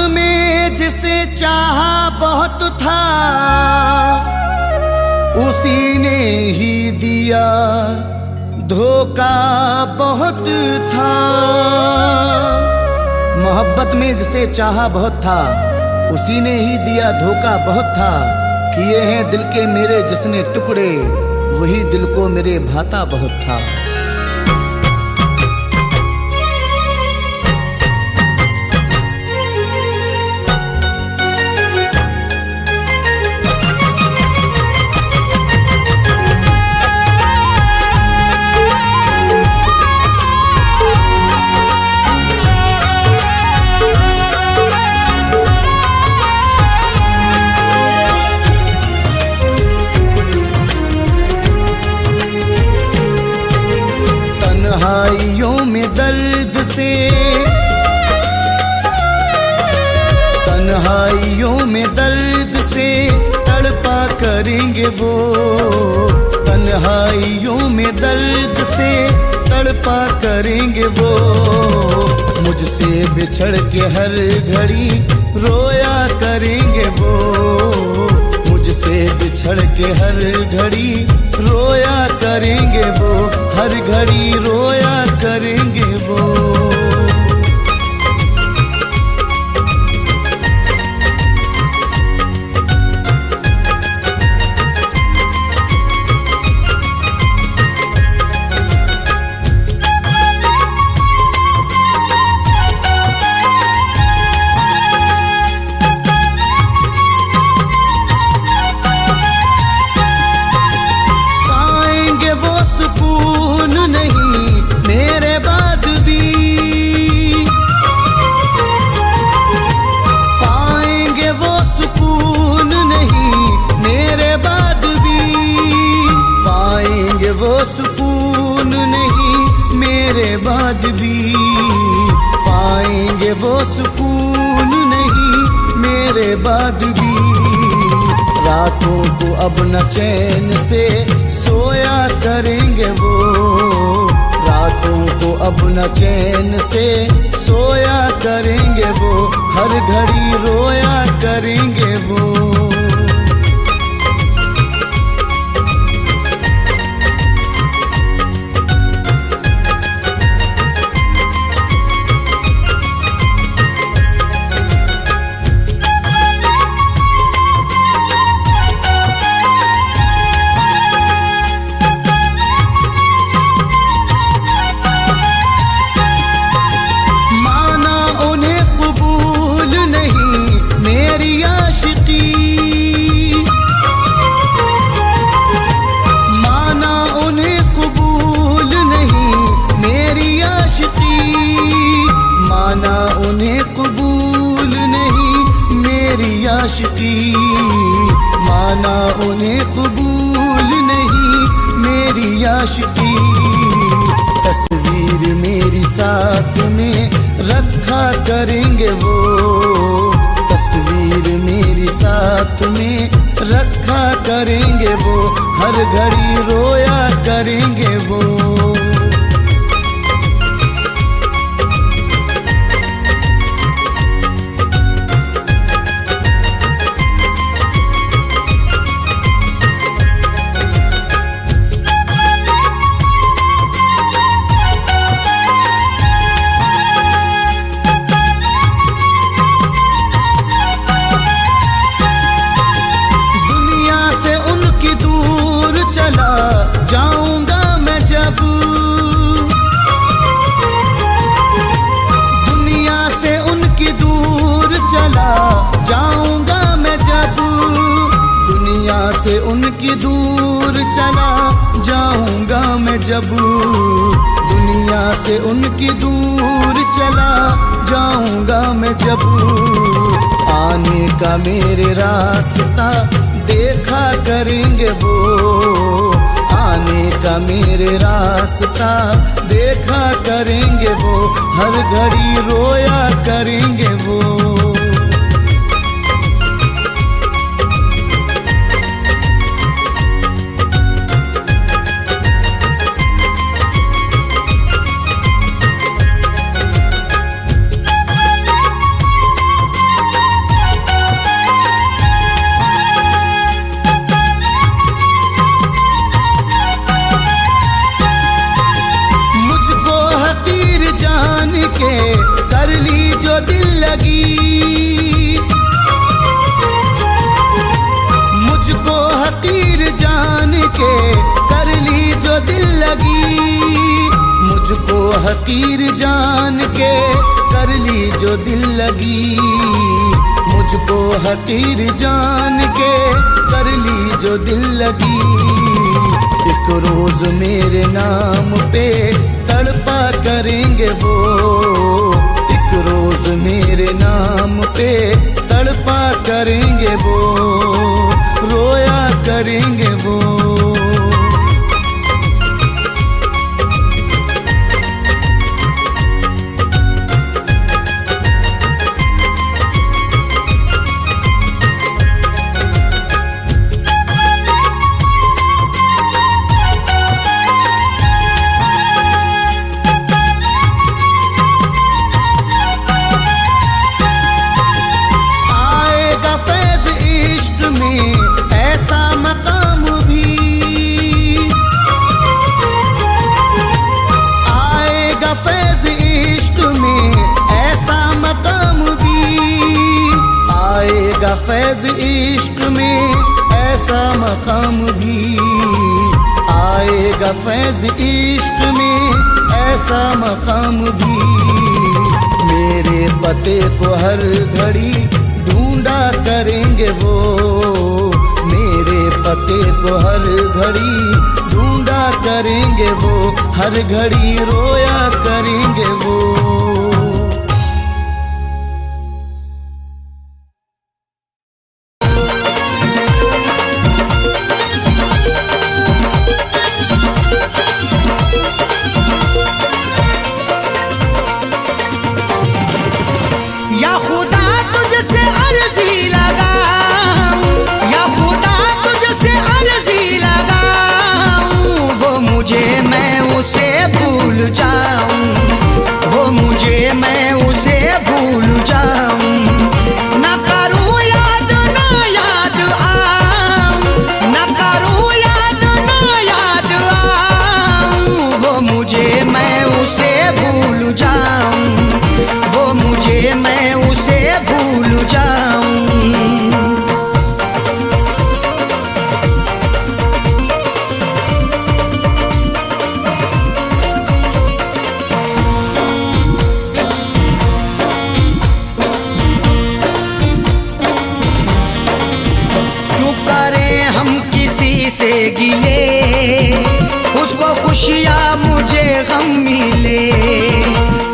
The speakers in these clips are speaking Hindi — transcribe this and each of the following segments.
में जिसे चाहा बहुत था, उसी ने ही दिया धोखा बहुत था। मोहब्बत में जिसे चाहा बहुत था, उसी ने ही दिया धोखा बहुत था। किए हैं दिल के मेरे जिसने टुकड़े, वही दिल को मेरे भाता बहुत था। तन्हाइयों में दर्द से, तन्हाइयों में दर्द से तड़पा करेंगे वो। तन्हाइयों में दर्द से तड़पा करेंगे वो। मुझसे बिछड़ के हर घड़ी रोया करेंगे वो। मुझसे बिछड़ के हर घड़ी रोया करेंगे वो। हर घड़ी रोया करेंगे वो। सुकून नहीं मेरे बाद भी, पाएंगे वो सुकून नहीं मेरे बाद भी। पाएंगे वो सुकून नहीं मेरे बाद भी। पाएंगे वो सुकून नहीं मेरे बाद भी। रातों को अब न चैन से सोया करेंगे वो। रातों को अब न चैन से सोया करेंगे वो। हर घड़ी रोया करेंगे वो। माना उन्हें कबूल नहीं मेरी आशिकी। माना उन्हें कबूल नहीं मेरी आशिकी। तस्वीर मेरी साथ में रखा करेंगे वो। तस्वीर मेरी साथ में रखा करेंगे वो। हर घड़ी रोया करेंगे वो। जाऊंगा मैं जब दुनिया से उनकी दूर चला जाऊंगा मैं जब। दुनिया से उनकी दूर चला जाऊंगा मैं जब। दुनिया से उनकी दूर चला जाऊंगा मैं जब। आने का मेरे रास्ता देखा करेंगे वो। आने का मेरे रास्ता देखा करेंगे वो। हर घड़ी रोया करेंगे वो। के कर ली जो दिल लगी, मुझको हकीर जान के कर ली जो दिल लगी, मुझको हकीर जान के कर ली जो दिल लगी। एक रोज मेरे नाम पे तड़पा करेंगे वो, एक रोज मेरे नाम पे तड़पा करेंगे वो, रोया करेंगे वो। ऐसा मकाम भी आएगा फैज़ इश्क में, ऐसा मकाम भी आएगा फैज़ इश्क में, ऐसा मकाम भी आएगा फैज़ इश्क में, ऐसा मकाम भी। मेरे पते को हर घड़ी ढूंढा करेंगे वो, मेरे पते को हर घड़ी ढूंढा करेंगे वो, हर घड़ी रोया करेंगे वो। या खुदा तुझसे अर्जी लगाऊं, या खुदा तुझसे अर्जी लगाऊं, वो मुझे मैं उसे भूल जाऊं, वो मुझे मैं उसे भूल जाऊं। ना करूं याद ना याद आऊं, ना करूं याद ना याद आऊं, वो मुझे मैं उसे भूल जाऊं, वो मुझे मैं उसे भूल जाऊं। क्यों करें हम किसी से गिले, उसको खुशियाँ मुझे गम मिले।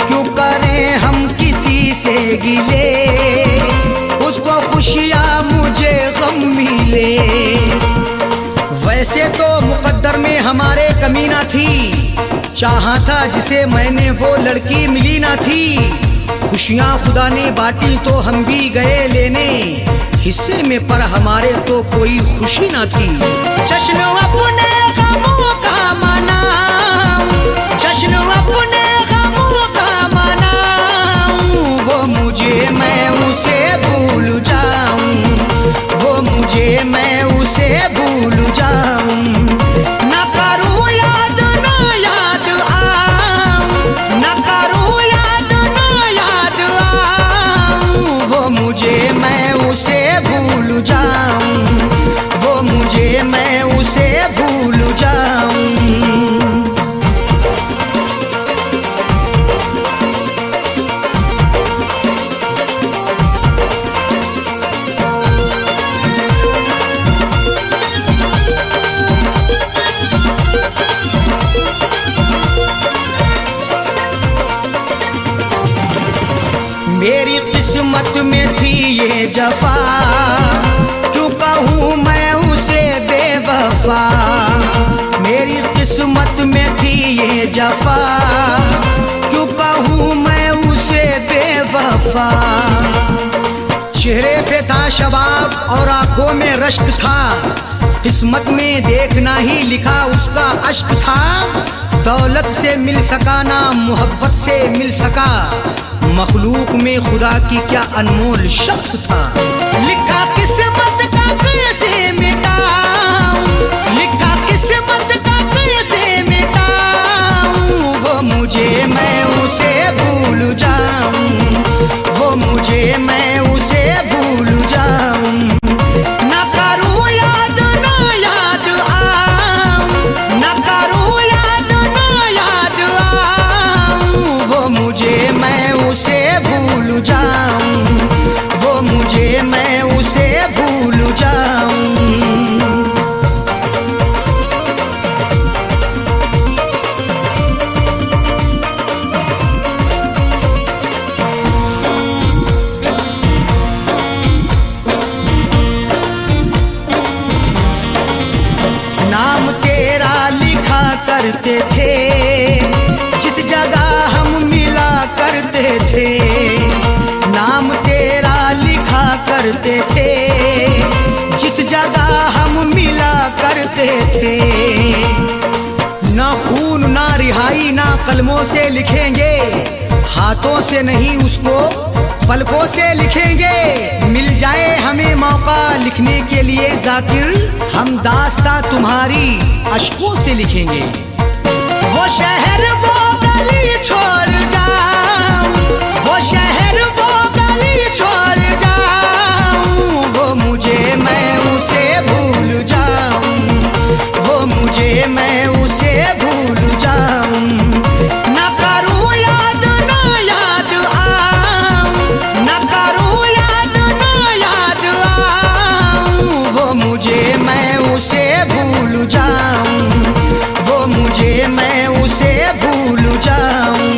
क्यों करें हम किसी से गिले, उसको खुशियाँ मुझे गम मिले। वैसे तो मुकद्दर में हमारे कमी ना थी, चाहा था जिसे मैंने वो लड़की मिली ना थी। खुशियाँ खुदा ने बांटी तो हम भी गए लेने, हिस्से में पर हमारे तो कोई खुशी ना थी। जश्न अपने गमों का मनाऊं, जश्न अपने गमों का मनाऊं, वो मुझे मैं उसे भूल जाऊं, वो मुझे मैं उसे भूल जाऊं। ना करूं याद ना याद आऊं, ना करूं याद ना याद आऊं, वो मुझे मैं उसे भूल जाऊं, वो मुझे मैं उसे भूल जाऊं। मेरी किस्मत में थी ये जफा, क्यों कहूँ मैं उसे बेवफा। मेरी किस्मत में थी ये जफा, क्यों कहूँ मैं उसे बेवफा। चेहरे पे था शबाब और आंखों में रश्क था, किस्मत में देखना ही लिखा उसका अश्क था। दौलत से मिल सका ना मोहब्बत से मिल सका, मखलूक में खुदा की क्या अनमोल शख्स था। लिखा किस्मत का कैसे मिटाऊं, लिखा किस्मत का कैसे मिटाऊं, वो मुझे मैं उसे भूल जाऊं, वो मुझे मैं उसे भूल जाऊं। ना करूं याद ना याद आऊं, भूल जाऊं, वो मुझे मैं उसे भूल जाऊं। नाम तेरा लिखा करते थे जिस जगह हम मिला करते थे, नाम तेरा लिखा करते थे जिस जगह हम मिला करते थे। ना खून ना रिहाई ना कलमों से लिखेंगे, हाथों से नहीं उसको पलकों से लिखेंगे। मिल जाए हमें मौका लिखने के लिए जाकिर, हम दास्तां तुम्हारी अश्कों से लिखेंगे। वो शहर वो गली छोड़ जाऊं, वो शहर वो गली छोड़ जाऊं, वो मुझे मैं उसे भूल जाऊं, वो मुझे मैं उसे भूल जाऊं। ना करूं याद ना याद आऊं, ना करूं याद ना याद आऊं, वो मुझे मैं उसे भूल जाऊं, वो मुझे मैं उसे भूल जाऊं।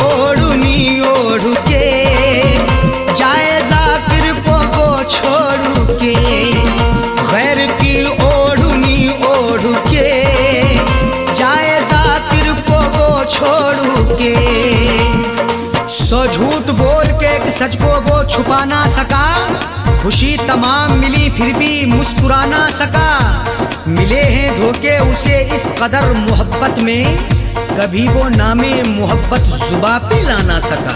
ओढ़नी ओढ़ के जाए जाकिर को वो छोड़ के, गैर की ओढ़नी ओढ़ के जाए जाकिर को वो छोड़ के। सो झूठ बोल के एक सच को वो छुपा ना सका, खुशी तमाम मिली फिर भी मुस्कुरा ना सका। मिले हैं धोखे उसे इस कदर मोहब्बत में, कभी वो नामे मोहब्बत जुबा पे ला ना सका।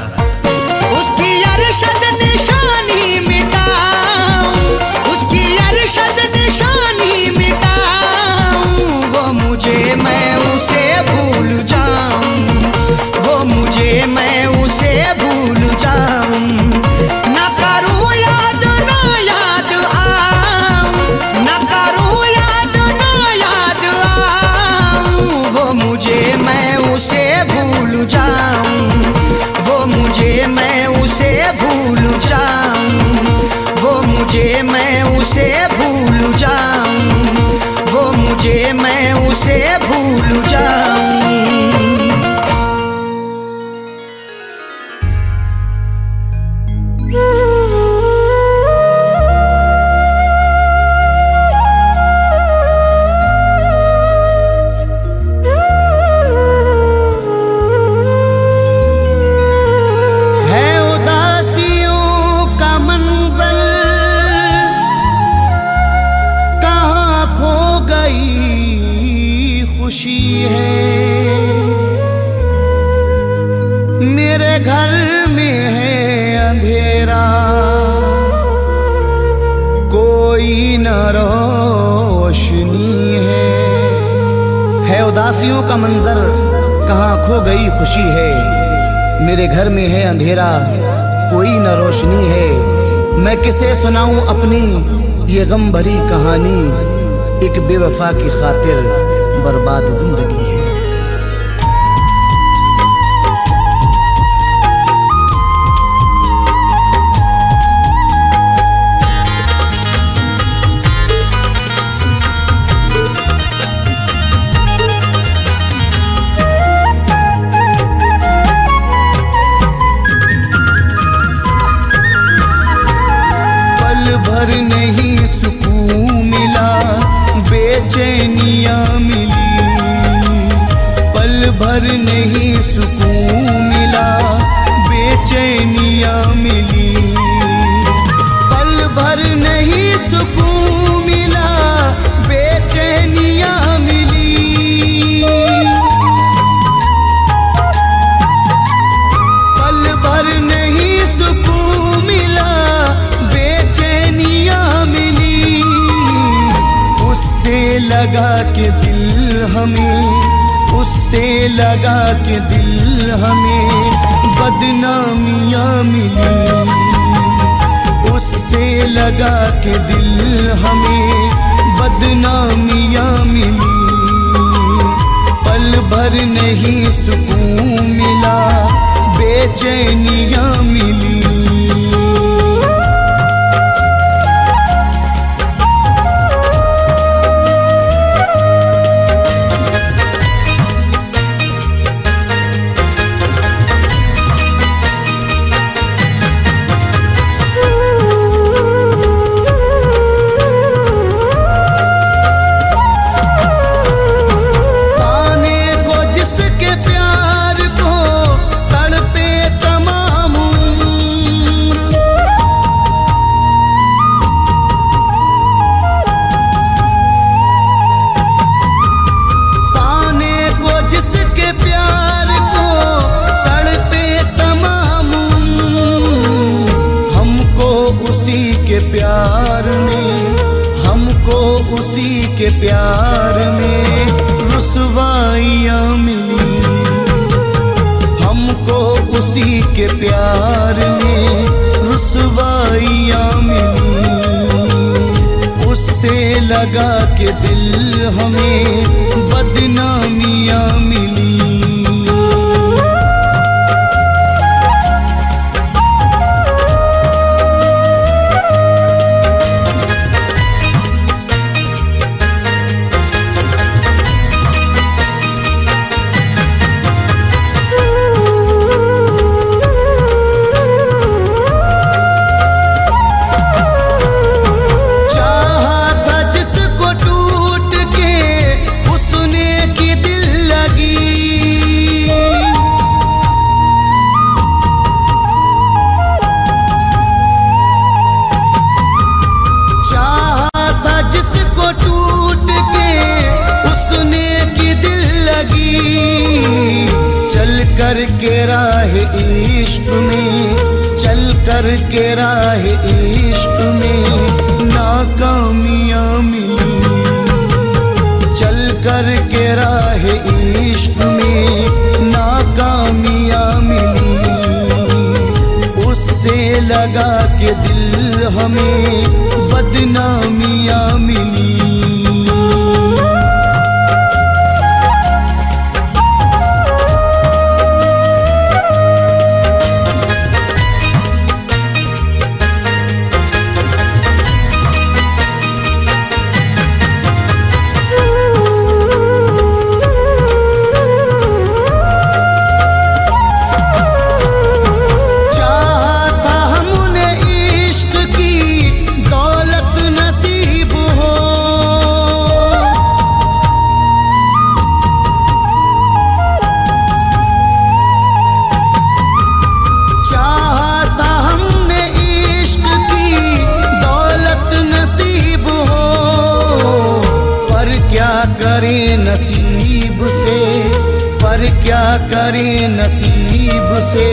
उसकी अरशद निशानी मिटाऊं, उसकी अरशद निशानी मिटाऊं, वो मुझे मैं उसे भूल जाऊं, वो मुझे मैं उसे भूल जाऊं। ना करूं याद ना याद आऊं, ना करूं याद ना याद आऊं, वो मुझे मैं उसे भूल जाऊं, वो मुझे मैं उसे भूल जाऊं, वो मुझे मैं उसे भूल जाऊं, वो मुझे मैं उसे भूल जाऊं। खुशी है मेरे घर में है अंधेरा, कोई न रोशनी है उदासियों का मंजर, कहाँ खो गई खुशी है। मेरे घर में है अंधेरा, कोई न रोशनी है। मैं किसे सुनाऊं अपनी ये गम भरी कहानी, एक बेवफा की खातिर बर्बाद जिंदगी है। पल भर नहीं सुकून मिला, बेचैनियाँ मिली, पल भर नहीं सुकून मिला, बेचैनियाँ मिली, पल भर नहीं सुकून मिला, बेचैनियाँ मिली, पल भर नहीं सुकून मिला, बेचैनियाँ मिली। उससे लगा के दिल हमें, उससे लगा के दिल हमें बदनामियाँ मिली, उससे लगा के दिल हमें बदनामियाँ मिली। पल भर नहीं सुकून मिला, बेचैनियाँ मिली। प्यार में हमको उसी के प्यार में रुसवाइयाँ मिली, हमको उसी के प्यार में रुसवाइयाँ मिली। उससे लगा के दिल हमें बदनामियाँ मिली। चल कर के राह इश्क में, चल कर के राह इश्क में नाकामियाँ मिली, चल कर के राह इश्क में नाकामियाँ मिली। उससे लगा के दिल हमें बदनामियाँ मिली। नसीब से पर क्या करें नसीब से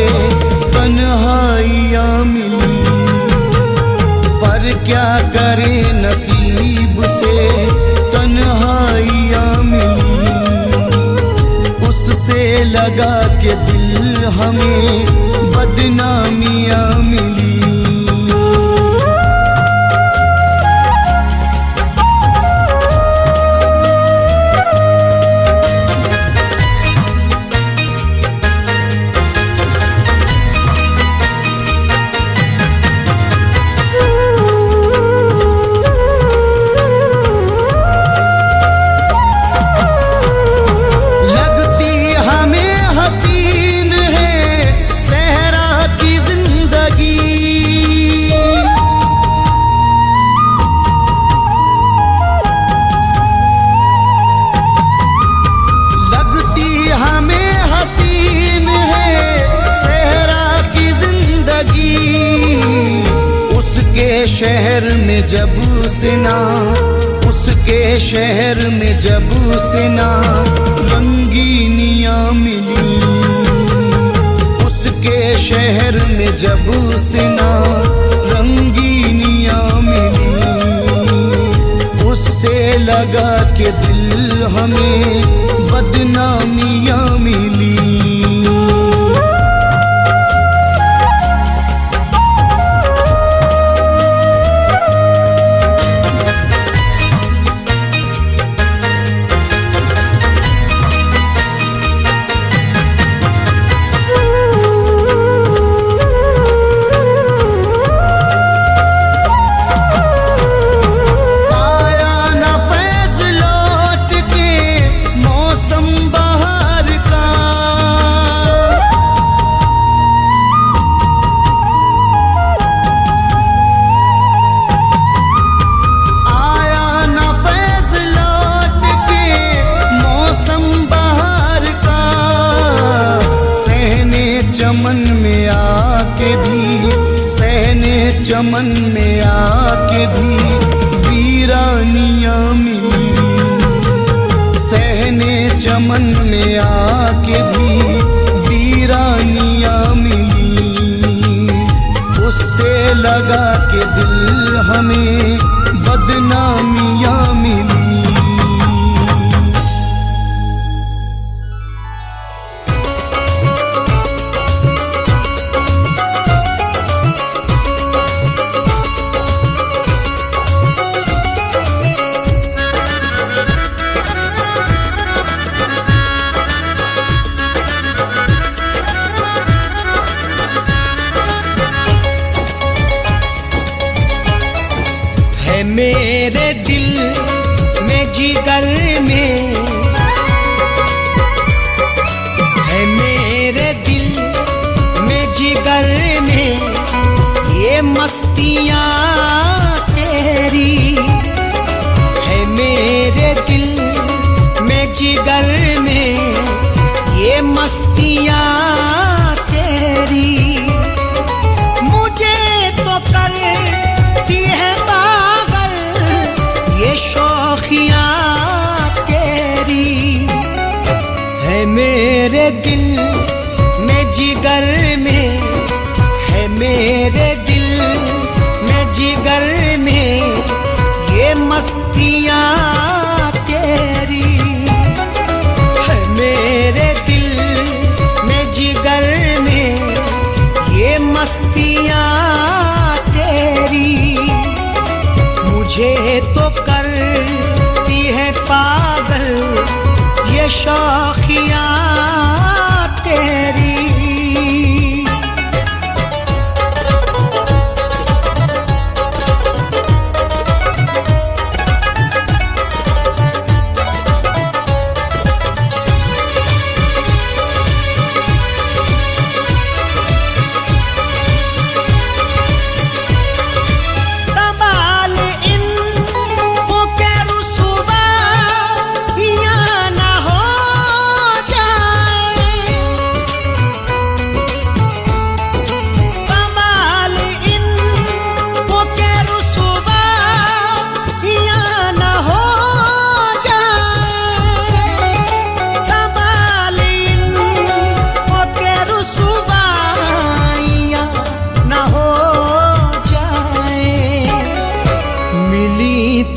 तन्हाइयाँ मिली, पर क्या करें नसीब से तन्हाइयाँ मिली। उससे लगा के दिल हमें बदनामियाँ मिली। शहर में जब से ना, उसके शहर में जब से ना रंगीनियाँ मिली, उसके शहर में जब से ना रंगीनियाँ मिली। उससे लगा के दिल हमें बदनामियां मिली। चमन में आके भी, सहने चमन में आके भी वीरानियां मिली। सहने चमन में आके भी वीरानियां मिली। उससे लगा के दिल हमें बदनामियां मिली। मेरे दिल में जिगर में है, मेरे दिल में जिगर में ये मस्तियाँ तेरी है। मेरे दिल में जिगर में ये मस्तियाँ तेरी मुझे तो करती है ये शौखियाँ तेरी है। मेरे दिल में जिगर में है, मेरे दिल में जिगर में ये मस्तियाँ तेरी है। मेरे दिल में जिगर में ये मस्तियाँ तेरी मुझे तो करती है पागल ये शौखियाँ तेरी।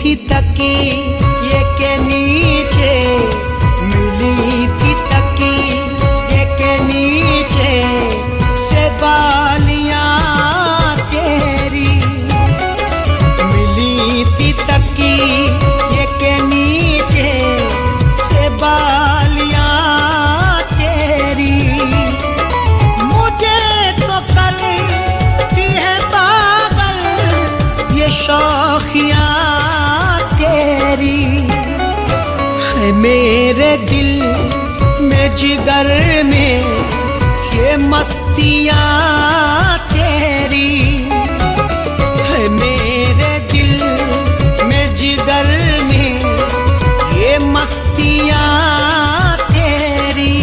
थी तकिए के नीचे, मिली थी तकिए के नीचे से बालियां तेरी, मिली थी तकिए के नीचे से बालियां तेरी। मुझे तो करती है पागल ये शौखियाँ तेरी है। मेरे दिल में जिगर में ये मस्तियाँ तेरी है। मेरे दिल में जिगर में ये मस्तियाँ तेरी।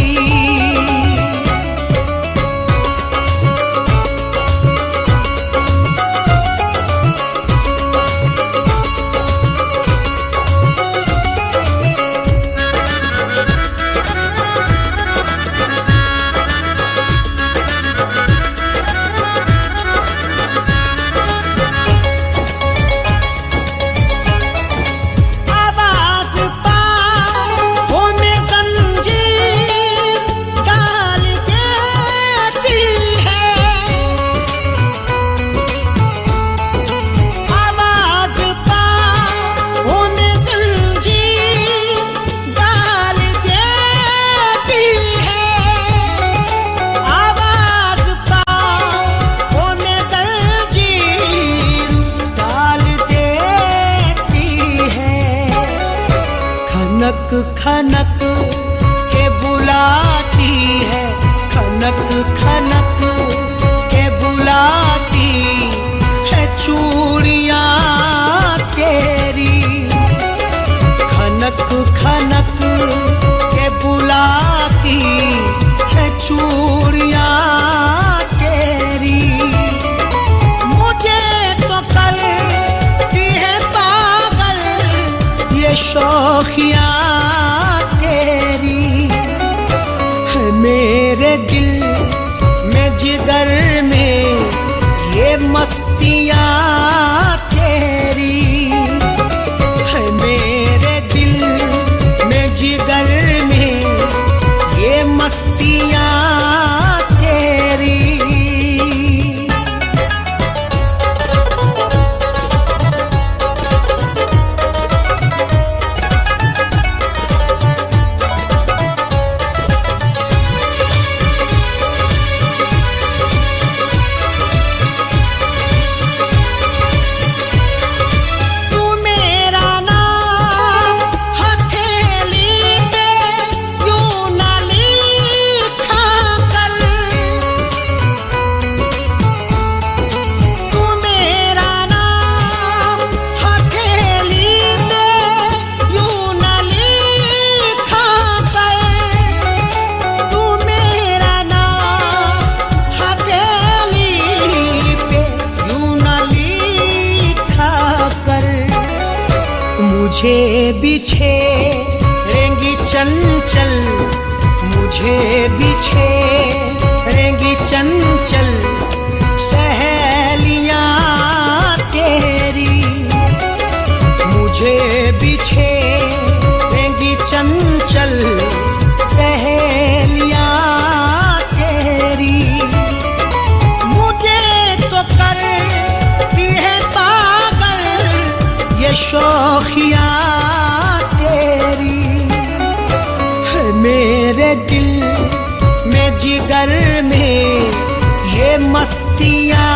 खनक के बुलाती है, खनक खनक के बुलाती है चूड़ियाँ तेरी। खनक खनक के बुलाती है चूड़ियाँ तेरी। मुझे तो करती है पागल ये शौखियाँ तेरी। है मेरे दिल में जिगर में ये मस्तियाँ तेरी। है मेरे दिल में जिगर में ये मस्तियाँ तेरी। मुझे बिछेड़ेंगी चंचल, मुझे बिछेड़ेंगी चंचल सहेलियाँ तेरी। मुझे बिछेड़ेंगी चंचल सहेलियाँ तेरी। मुझे तो करती है पागल ये शौखियाँ तेरी। है मेरे दिल में जिगर में ये मस्तियाँ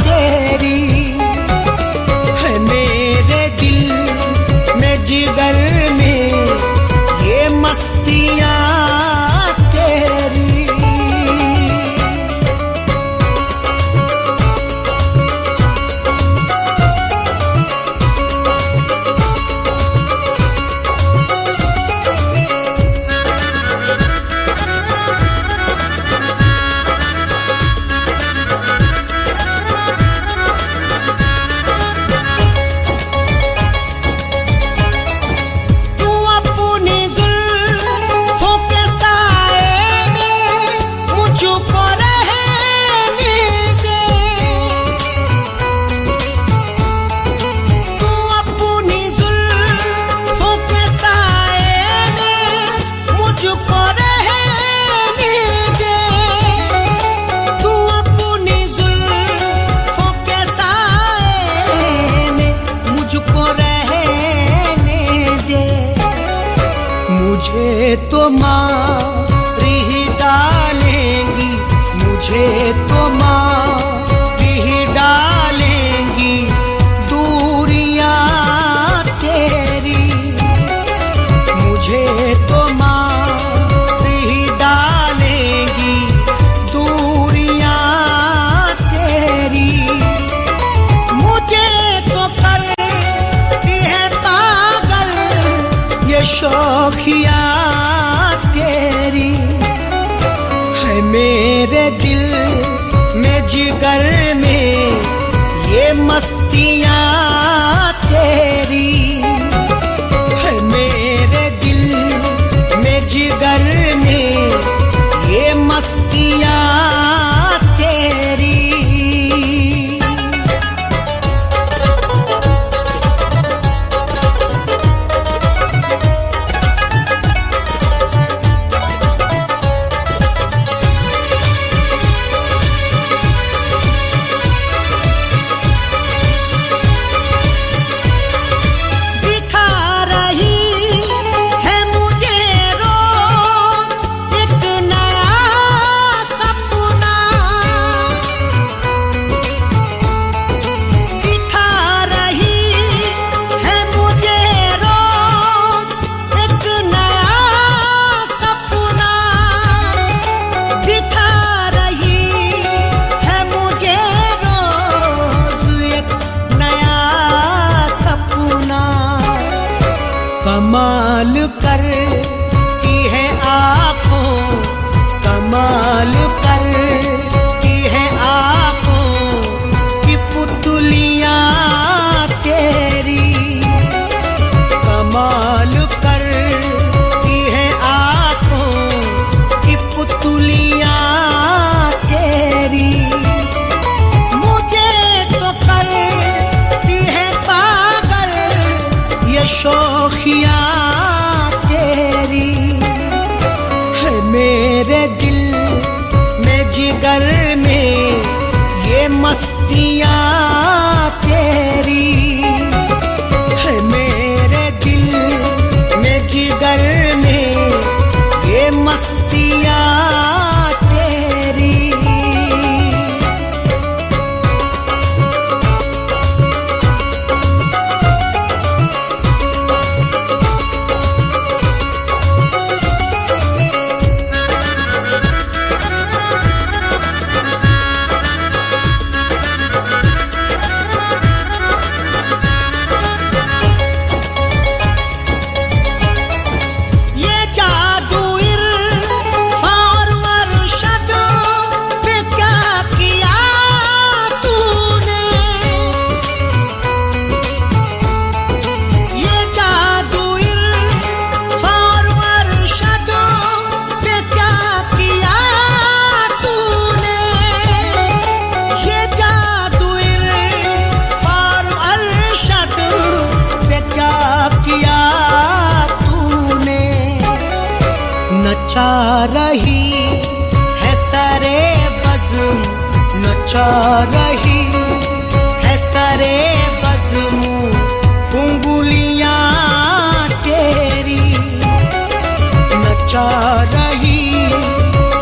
तेरी। है मेरे दिल में जिगर में ये मस्तियाँ तेरी। मुझे तो मार ही डालेंगी, मुझे तो मार ही डालेंगी दूरियां तेरी। मुझे तो मार ही डालेंगी दूरियां तेरी। मुझे तो करती है पागल ये शौखियाँ तेरी। है मेरे दिल में जिगर में ये मस्तियाँ तेरी। है मेरे दिल में जिगर में ये मस्तियाँ तेरी। में ये मस्तियाँ तेरी है, मेरे दिल में जिगर में ये मस्तियाँ तेरी। नचा रही है सरे बज़्म, नचा रही है सरे बज़्म उंगलियां तेरी, नचा रही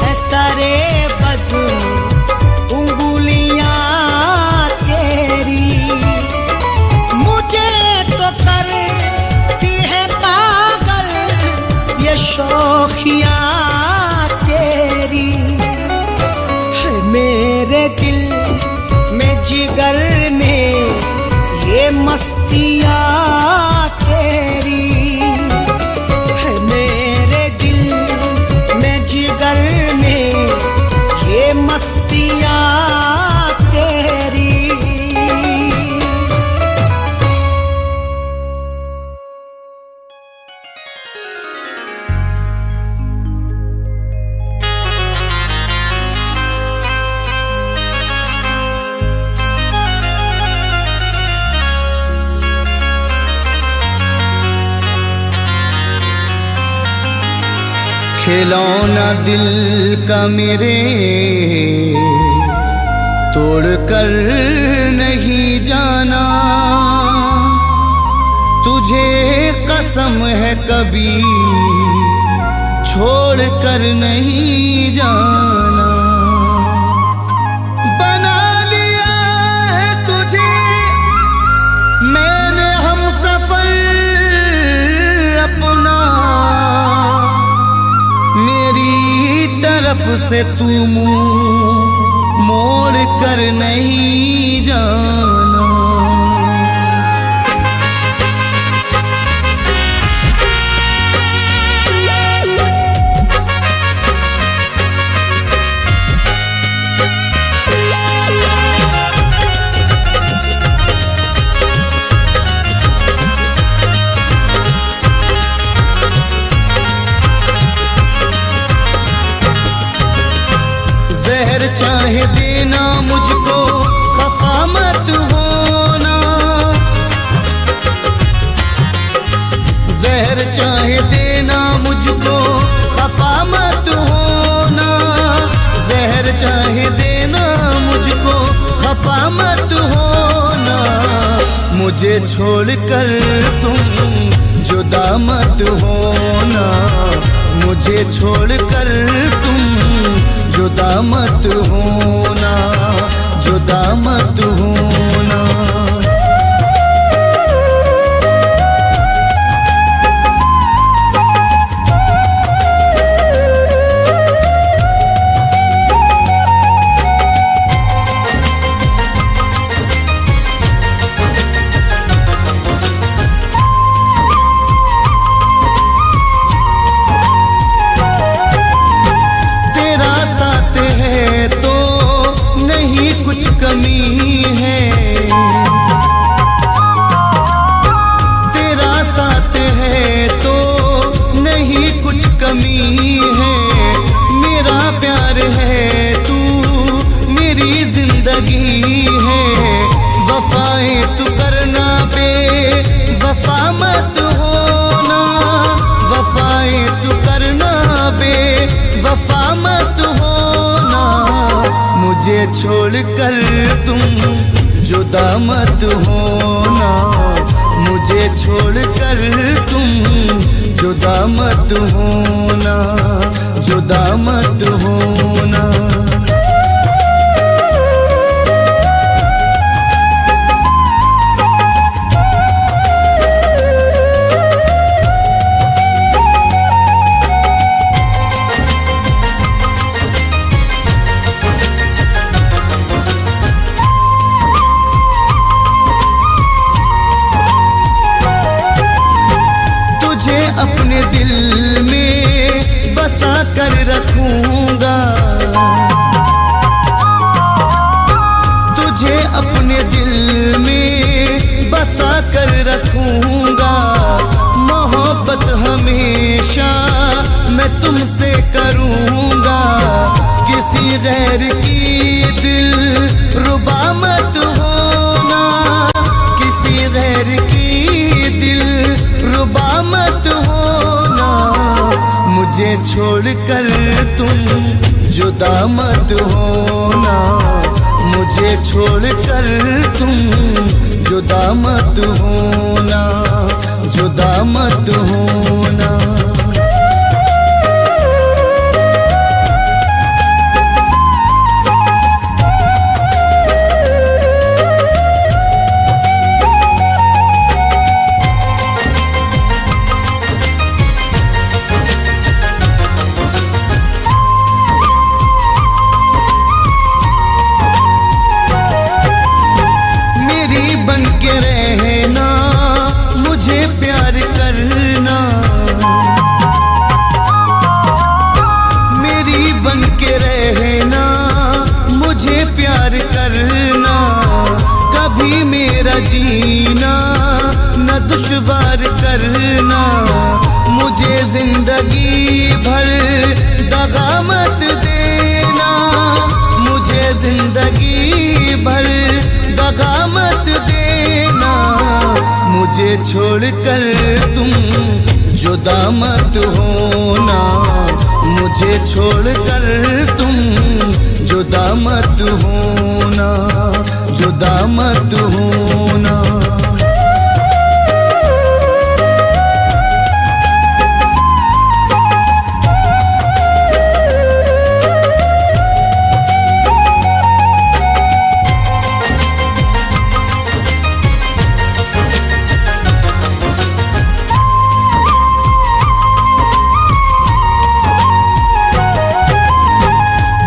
है सरे बज़्म उंगलियां तेरी। मुझे तो करती है पागल ये शौखियाँ तेरी है, मेरे दिल में जिगर में ये मस्तियाँ तेरी है, मेरे दिल में जिगर में ये मस्तियाँ तेरी। खिलौना दिल का मेरे तोड़ कर नहीं जाना, तुझे कसम है कभी छोड़ कर नहीं जाना। बना लिया है तुझे मैंने हमसफर अपना, मेरी तरफ से तू मुंह मोड़ कर नहीं जाना। जहर चाहे देना मुझको खफा मत होना, जहर चाहे देना मुझको खफा मत होना, जहर चाहे देना मुझको खफा मत होना। मुझे छोड़कर तुम जुदा मत होना, मुझे छोड़कर तुम जुदा मत होना, जुदा मत होना। कुछ कमी है तेरा साथ है तो नहीं कुछ कमी है, मेरा प्यार है तू मेरी जिंदगी है। वफाएं तू करना बे वफा मत होना, वफाएं तू करना बे वफा मत होना। मुझे छोड़कर तुम जुदा मत होना, मुझे छोड़कर तुम जुदा मत होना, जुदा मत होना। अपने दिल में बसा कर रखूंगा, तुझे अपने दिल में बसा कर रखूंगा। मोहब्बत हमेशा मैं तुमसे करूंगा, किसी गैर की दिल रुबा मत होना, किसी गैर की दिल रुबा मत होना। मुझे छोड़कर तुम जुदा मत होना, मुझे छोड़कर तुम जुदा मत होना, जुदा मत होना। बन के रहना, मुझे प्यार करना, मेरी बन के रहना, मुझे प्यार करना। कभी मेरा जीना न दुश्वार करना, मुझे जिंदगी भर दगा मत देना, मुझे जिंदगी भर दगा मत देना। मुझे छोड़कर तुम जुदा मत होना, मुझे छोड़कर तुम जुदा मत होना, जुदा मत होना।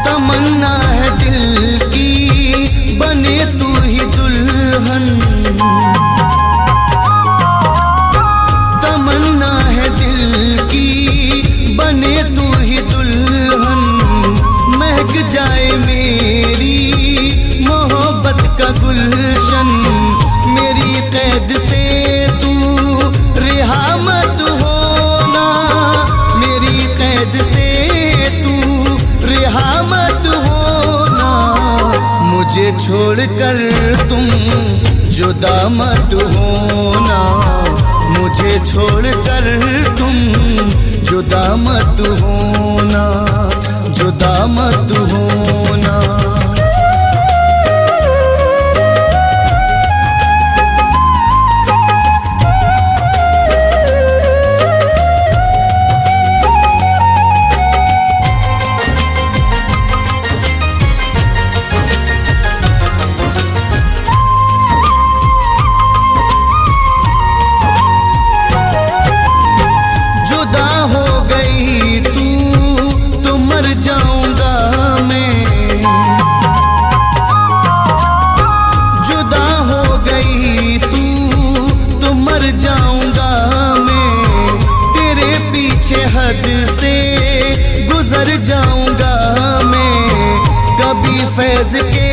तमन्ना है दिल की बने तू ही दुल्हन, तमन्ना है दिल की बने तू ही दुल्हन। महक जाए मेरी मोहब्बत का गुलशन, मेरी कैद से तू रिहा मत होना, मेरी कैद से तू रिहा मत होना। मुझे छोड़कर तुम जुदा मत होना, मुझे छोड़कर तुम जुदा मत होना, जुदा मत होना। जुदा हो गई तू तो मर जाऊंगा मैं, जुदा हो गई तू तो मर जाऊंगा मैं। तेरे पीछे हद से गुजर जाऊंगा मैं। कभी फैज के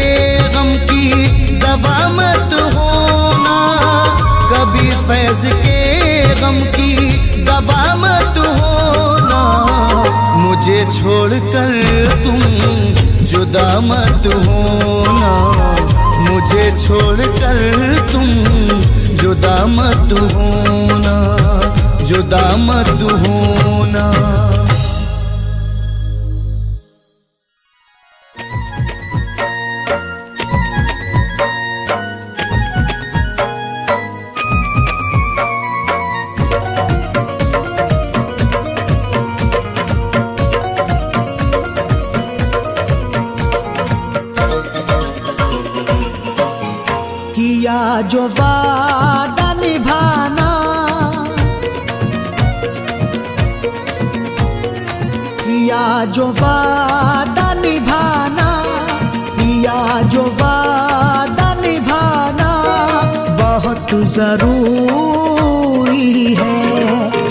गम की दवा मत होना, कभी फैज के गम की दवा मत होना। मुझे छोड़कर तुम जुदा मत होना, मुझे छोड़कर तुम जुदा मत होना, जुदा मत होना। किया जो वादा निभाना, किया जो वादा निभाना, किया जो वादा निभाना बहुत जरूरी है।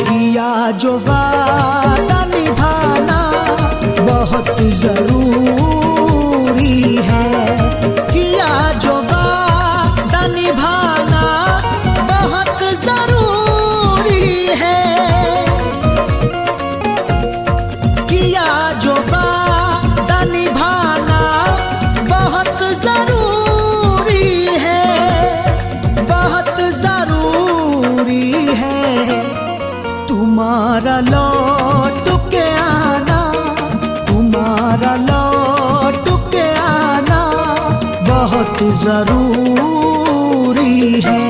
किया जो वादा निभाना बहुत जरूरी है। किया जो वादा निभाना बहुत जरूरी है। किया जो वादा निभाना बहुत जरूरी है, बहुत जरूरी है। तुम्हारा लौट के आना, तुम्हारा लौट के आना बहुत जरूरी है।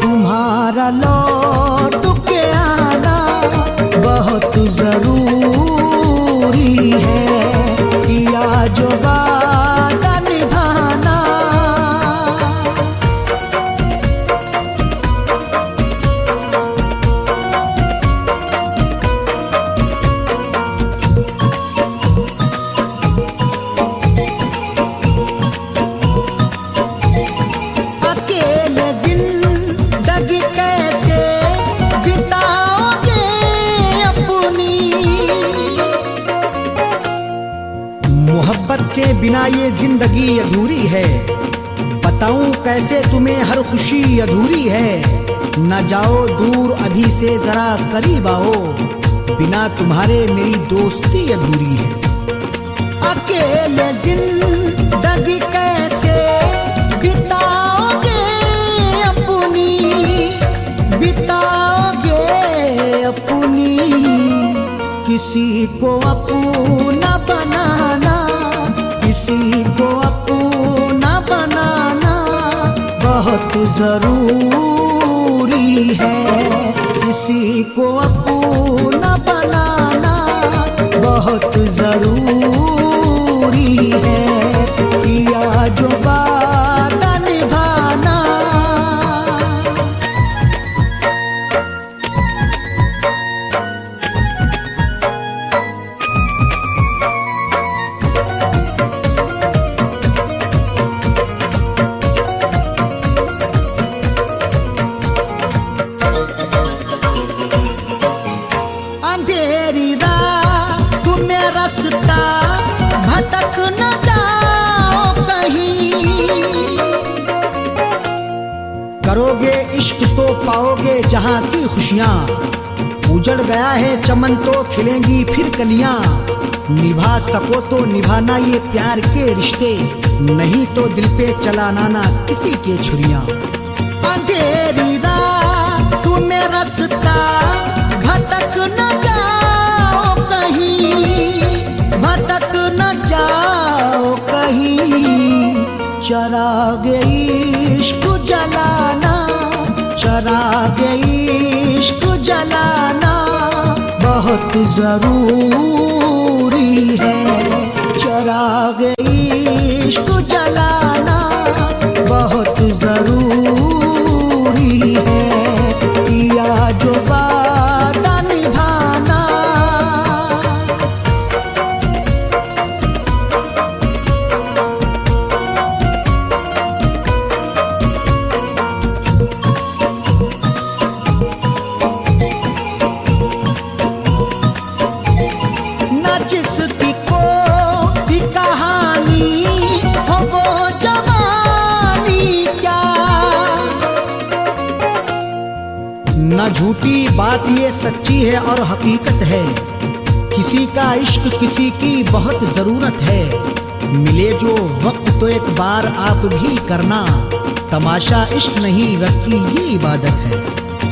तुम्हारा लौट के आना बहुत जरूरी है। किया जो वादा निभाना। अकेले जिंदगी कैसे बिताओगे अपनी, मोहब्बत के बिना ये जिंदगी अधूरी है। बताऊं कैसे तुम्हें हर खुशी अधूरी है। न जाओ दूर अभी से जरा करीब आओ, बिना तुम्हारे मेरी दोस्ती अधूरी है। अकेले जिंदगी कैसे बिताओगे अपनी, बिताओगे अपनी। किसी को अपना बनाना, किसी को अपना बनाना बहुत जरूरी है। किसी को अपना बनाना बहुत जरूरी है। किया जो वादा निभाना। अंधेरी रात में रास्ता भटक न जाओ कहीं। करोगे इश्क तो पाओगे जहां की खुशियां। उजड़ गया है चमन तो खिलेंगी फिर कलियां। निभा सको तो निभाना ये प्यार के रिश्ते, नहीं तो दिल पे चलाना ना किसी के छुरियां। अंधेरी रात में रास्ता भटक न जाओ कहीं, भटक न जाओ कहीं। चराग इश्क जलाना, चराग इश्क जलाना बहुत जरूरी है। चराग इश्क जलाना बहुत जरूरी है। किया जो वादा निभाना। न जिसकी कोई कहानी हो वो जवानी क्या, न झूठी बात ये सच्ची है और हकीकत है। किसी का इश्क किसी की बहुत जरूरत है। मिले जो वक्त तो एक बार आप भी करना, तमाशा इश्क नहीं रब की ये इबादत है।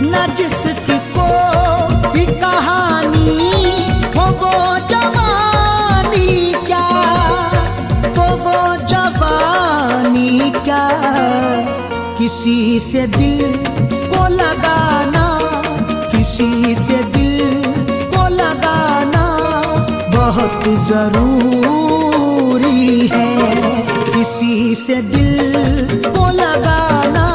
न जिसकी कोई कहानी हो वो जवानी क्या, तो वो जवानी क्या। किसी से दिल को लगाना, किसी से दिल को लगाना बहुत जरूरी है। किसी से दिल को लगाना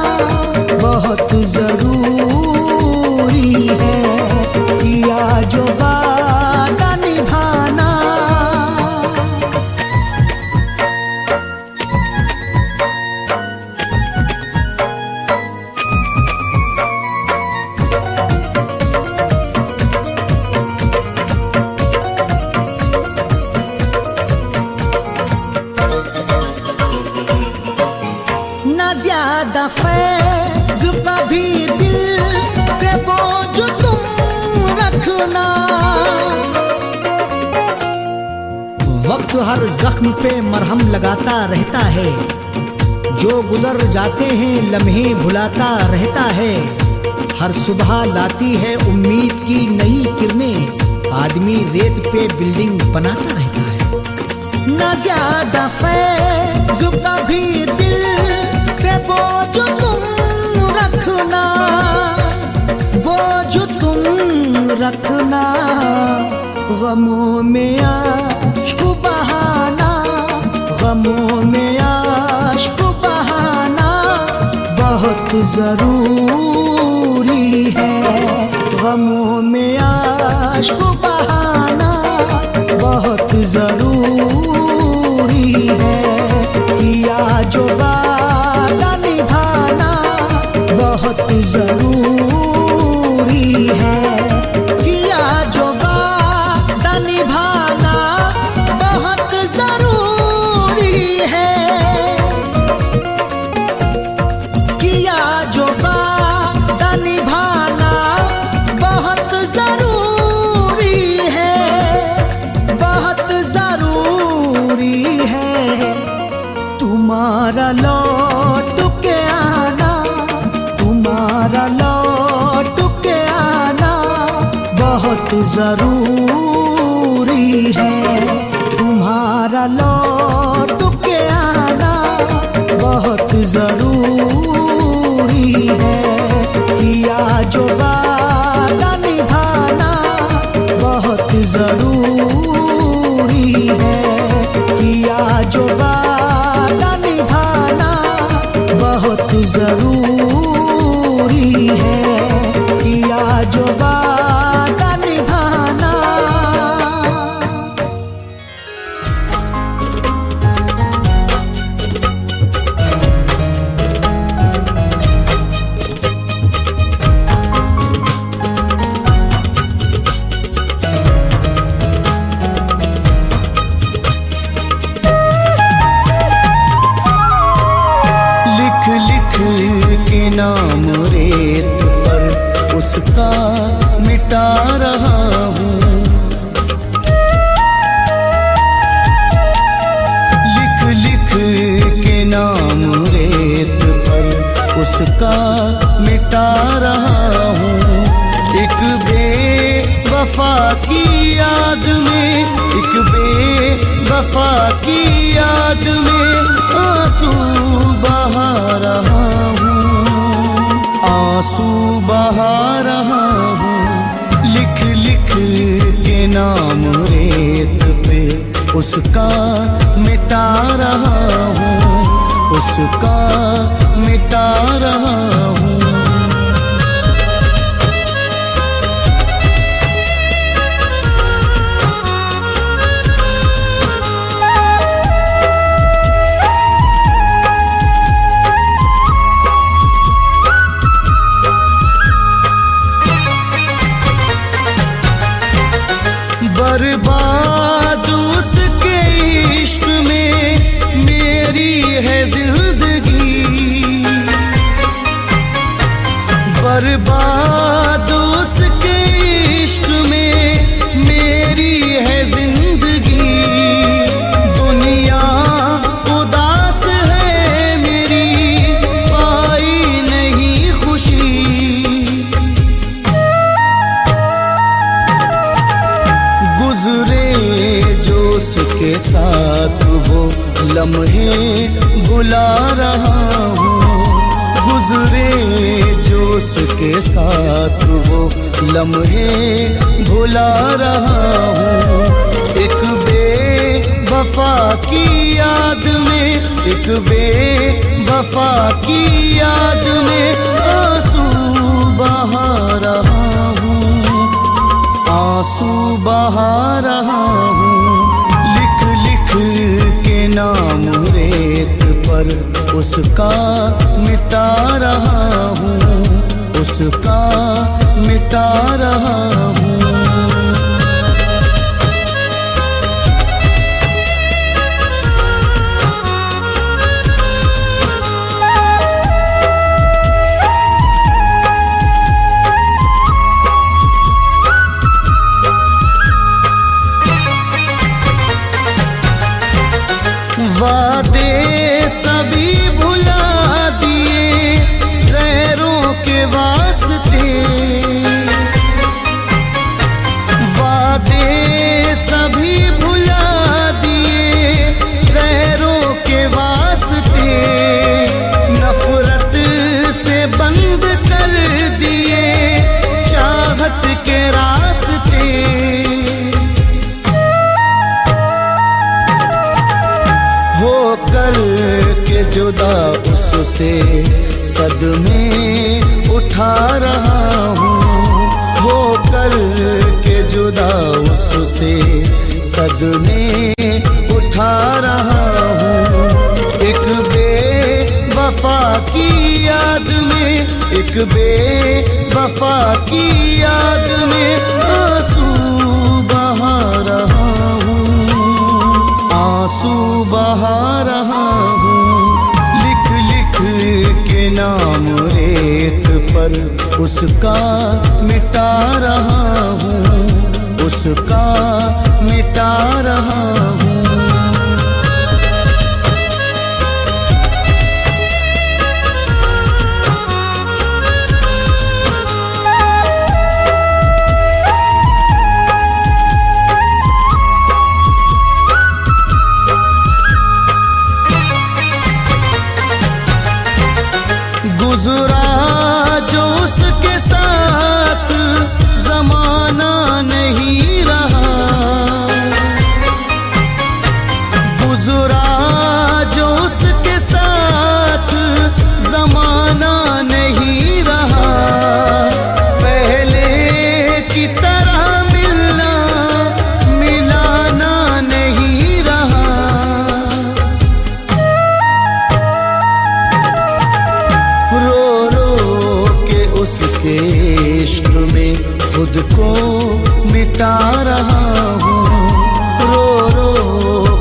ज्यादा फैज़ कभी दिल पे बोझ तुम रखना। वक्त हर जख्म पे मरहम लगाता रहता है, जो गुजर जाते हैं लम्हे भुलाता रहता है। हर सुबह लाती है उम्मीद की नई किरणें, आदमी रेत पे बिल्डिंग बनाता रहता है। न ज्यादा फैज़ कभी दिल पे बोझ तुम रखना, बोझ तुम रखना। गमों में आश्क बहाना, गमों में आश्क बहाना बहुत जरूरी है। गमों में आश्क बहाना बहुत जरूरी है। किया जो वादा निभाना बहुत जरूरी है। किया जो वादा निभाना बहुत जरूरी है। किया जो वादा निभाना बहुत जरूरी है, बहुत जरूरी है। तुम्हारा लौट के आना, तुम्हारा लौट के आना बहुत जरूरी है। तुम्हारा लौट के आना बहुत जरूरी है। किया जो वादा निभाना बहुत जरूरी है। किया जो वादा निभाना बहुत जरूरी है। किया जो वादा निभाना। लिख लिख के नाम रेत पर उसका मिटा रहा हूँ। लिख लिख के नाम रेत पर उसका मिटा रहा हूँ। एक बेवफा की याद में, एक बेवफा की याद में आंसू बहा रहा हूँ, आंसू बहा रहा हूँ। लिख लिख के नाम रेत पे उसका मिटा रहा हूँ, उसका मिटा रहा हूँ। बर्बाद उसके इश्क में मेरी है जिंदगी, बर्बाद उसके इश्क में मेरी है जिंदगी। दुनिया उदास है मेरी, पाई नहीं खुशी। गुजरे जो उसके साथ वो लम्हे भुला रहा हूँ, गुजरे जो उसके साथ वो लम्हे भुला रहा हूँ। एक बेवफा की याद में, एक बेवफा की याद में आंसू बहा रहा हूँ, आंसू बहा रहा हूँ। लिख लिख के नाम रेत पर उसका मिटा रहा हूँ, उसका मिटा रहा हूँ। जुदा उससे सदमे उठा रहा हूँ, होकर के जुदा उससे सदमे उठा रहा हूँ। एक बेवफा की याद में, एक बेवफा की याद में आंसू बहा रहा हूँ, आंसू बहा रहा हूँ। लिख लिख के नाम रेत पर उसका मिटा रहा हूँ, उसका मिटा रहा हूँ। गुजरा जो उसके साथ जमाना नहीं रहा, गुजरा जो उसके साथ जमाना नहीं रहा। पहले की तरह मिलना मिलाना नहीं रहा। उसके इश्क में खुद को मिटा रहा हूँ, रो रो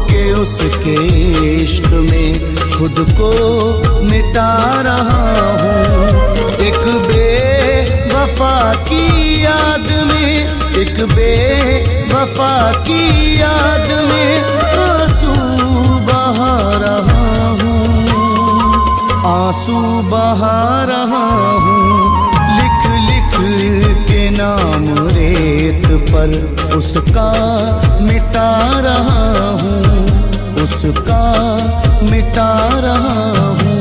के उसके इश्क में खुद को मिटा रहा हूँ। एक बेवफा की याद में, एक बेवफा की याद में आंसू बहा रहा हूँ, आंसू बहा रहा हूँ। के नाम रेत पर उसका मिटा रहा हूँ, उसका मिटा रहा हूँ।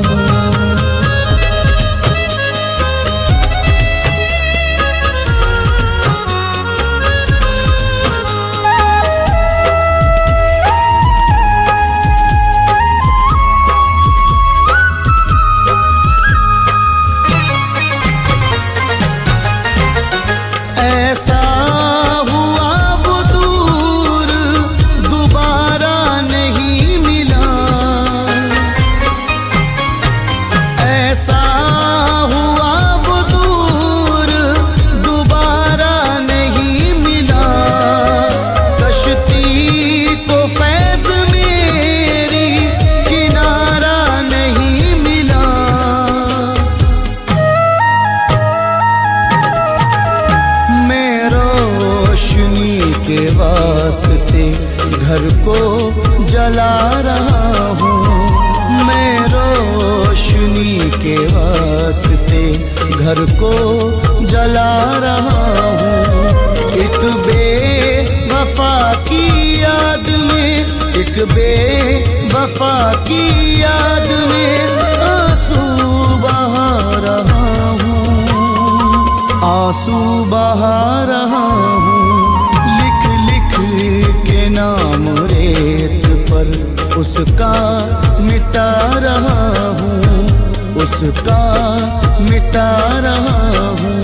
ऐसा हुआ वो दूर दोबारा नहीं मिला, ऐसा हुआ वो दूर दोबारा नहीं मिला। कश्ती को फैज़ मेरी किनारा नहीं मिला। रोशनी के वास्ते घर को जला रहा हूँ, मैं रोशनी के वास्ते घर को जला रहा हूँ। एक बेवफा की याद में, एक बेवफा की याद में आंसू बहा रहा हूँ, आंसू बहा रहा हूँ। लिख लिख के नाम रेत पर उसका मिटा रहा हूँ, उसका मिटा रहा हूँ।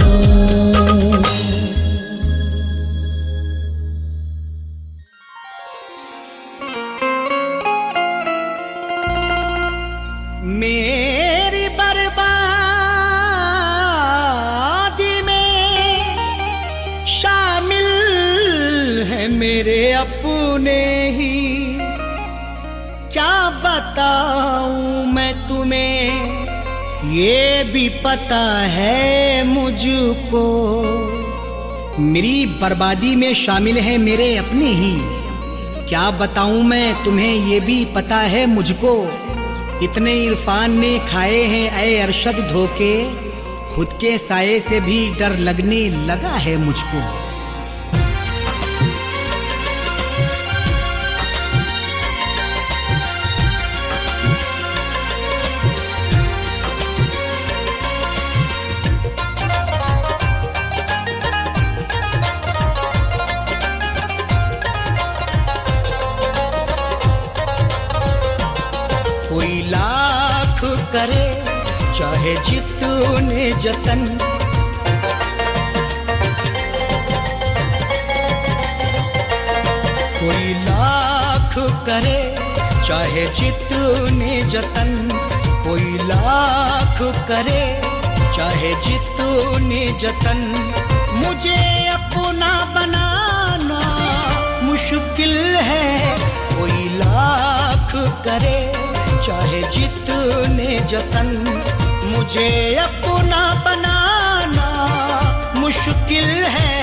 मेरी बर्बादी में शामिल है मेरे अपने ही, क्या बताऊं मैं तुम्हें ये भी पता है मुझको। मेरी बर्बादी में शामिल है मेरे अपने ही, क्या बताऊं मैं तुम्हें ये भी पता है मुझको। इतने इरफान ने खाए हैं ऐ अरशद धोखे, खुद के साये से भी डर लगने लगा है मुझको। कोई लाख करे चाहे जितने जतन, कोई लाख करे चाहे जितने जतन, कोई लाख करे चाहे जितने जतन, मुझे अपना बनाना मुश्किल है। कोई लाख करे चाहे जितने जतन, मुझे अपना बनाना मुश्किल है।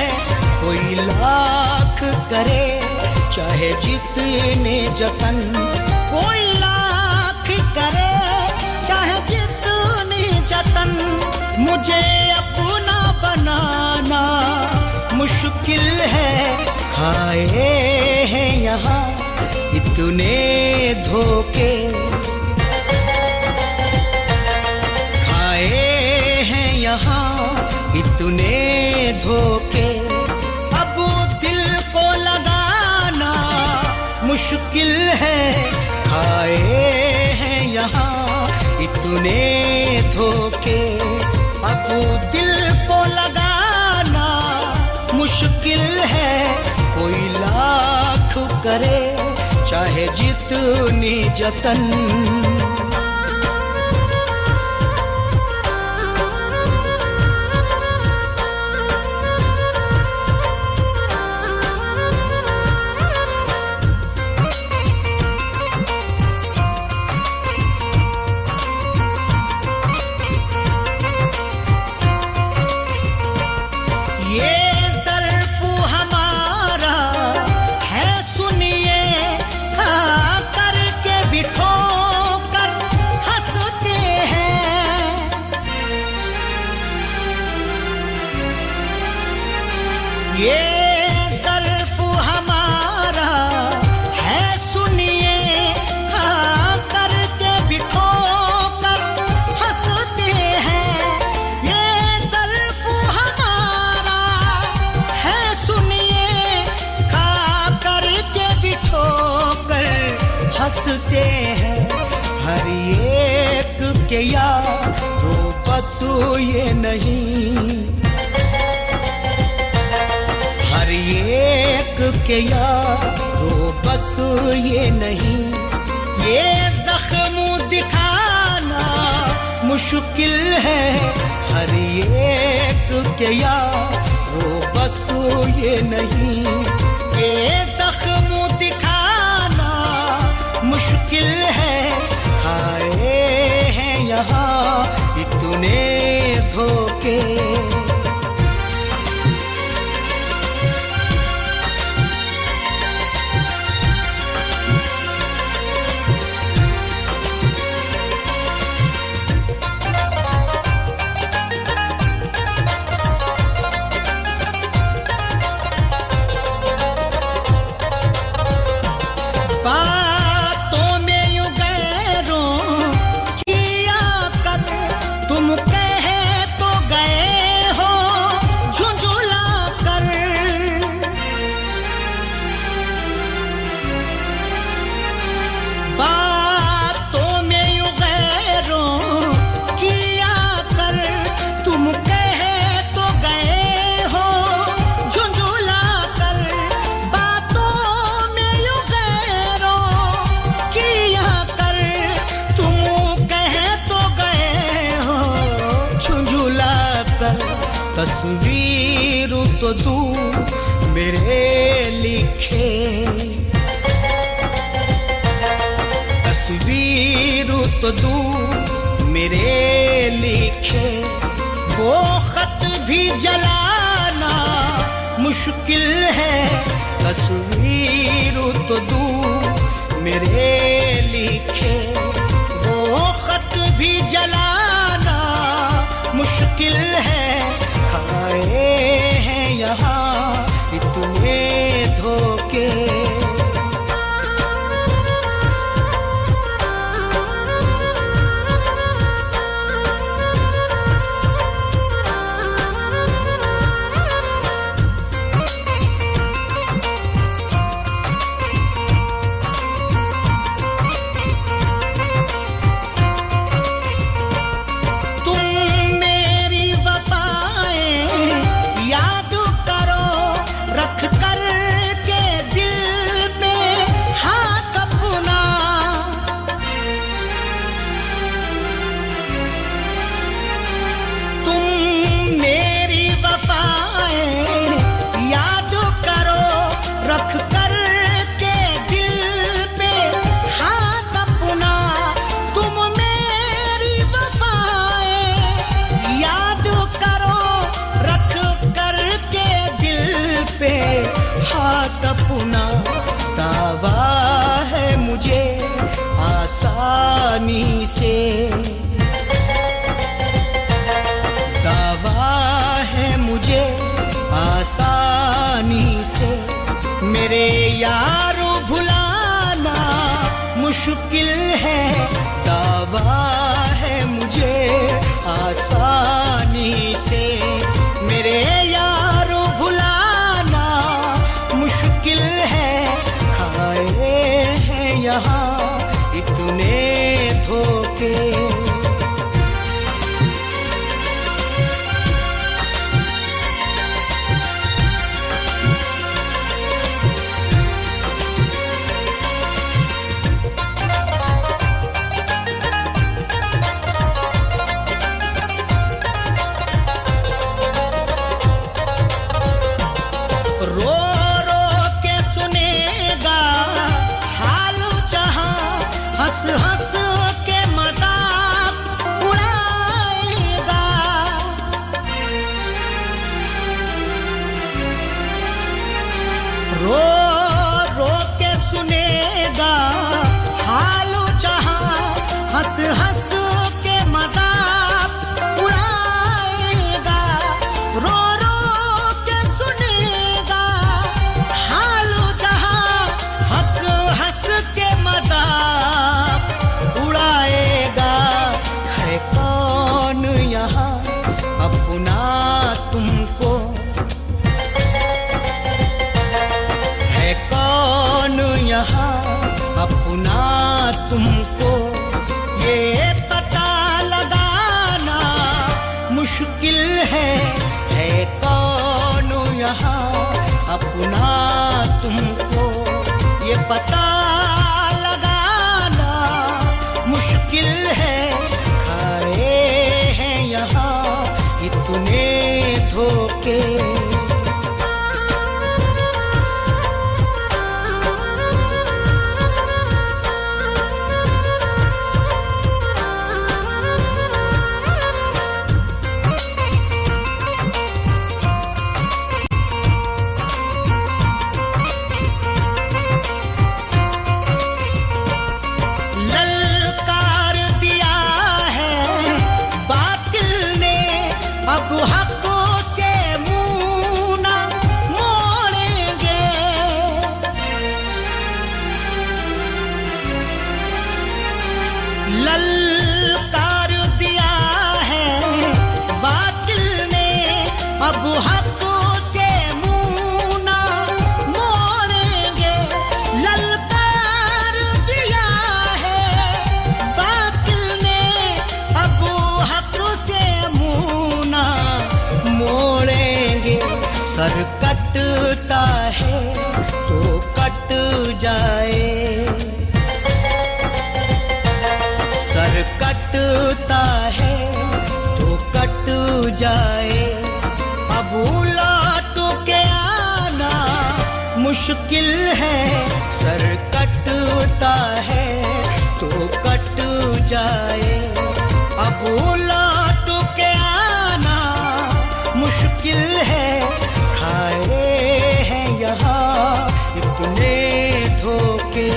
कोई लाख करे चाहे जितने जतन, कोई लाख करे चाहे जितने जतन, मुझे अपना बनाना मुश्किल है। खाए हैं यहाँ इतने धोखे, खाए हैं यहाँ इतने धोखे, अब दिल को लगाना मुश्किल है। खाए हैं यहाँ इतने धोखे, अब दिल को लगाना मुश्किल है। कोई लाख करे चाहे जितनी जतन, ये ज़र्फ़ हमारा है सुनिए, खा करके बिठो कर हंसते हैं। ये ज़र्फ़ हमारा है सुनिए, खा करके बिठो कर हंसते हैं। हर एक के यारो बस ये नहीं, हर एक के यारो बस ये नहीं, ये जख्म दिखाना मुश्किल है। हर एक के यारो बस ये नहीं, ये जख्म दिखाना मुश्किल है। खाए हैं यहाँ इतने धोखे, तस्वीर तो दूर मेरे लिखे, तस्वीर तो दूर मेरे लिखे, वो खत भी जलाना मुश्किल है। तस्वीर तो दूर मेरे लिखे, वो खत भी जलाना मुश्किल है। खाए हैं यहाँ इतने धोखे, हवा है मुझे आसानी से, मेरे यारो भुलाना मुश्किल है। खाए हैं यहाँ इतने धोखे, रो रो के सुनेगा हाल जहां, हंस हंस के मजाक उड़ाएगा। रो रो के सुनेगा हाल जहां, हंस हंस के मजाक उड़ाएगा। रो रो के सुनेगा हाल जहां, हंस हंस के मजाक उड़ाएगा। है कौन यहाँ अपना तुमको, है कौन यहाँ अपना तुमको, ये पता लगाना मुश्किल है। है कौन यहाँ अपना तुमको, ये पता लगाना मुश्किल है। खाए हैं यहाँ इतने धोखे, ललकार दिया है बातिल ने, अब हक से मुंह न मोड़ेंगे। ललकार दिया है बातिल ने, अब हक से मुंह न मोड़ेंगे। ललकार दिया है बातिल ने, अब हक से मुंह न मोड़ेंगे। सर कटता है तो कट जाए, सर कटता है तो कट जाए। अब लौट के आना मुश्किल है। सर कटता है तो कट जाए, अब लौट के आना मुश्किल है। खाए हैं यहाँ इतने धोखे,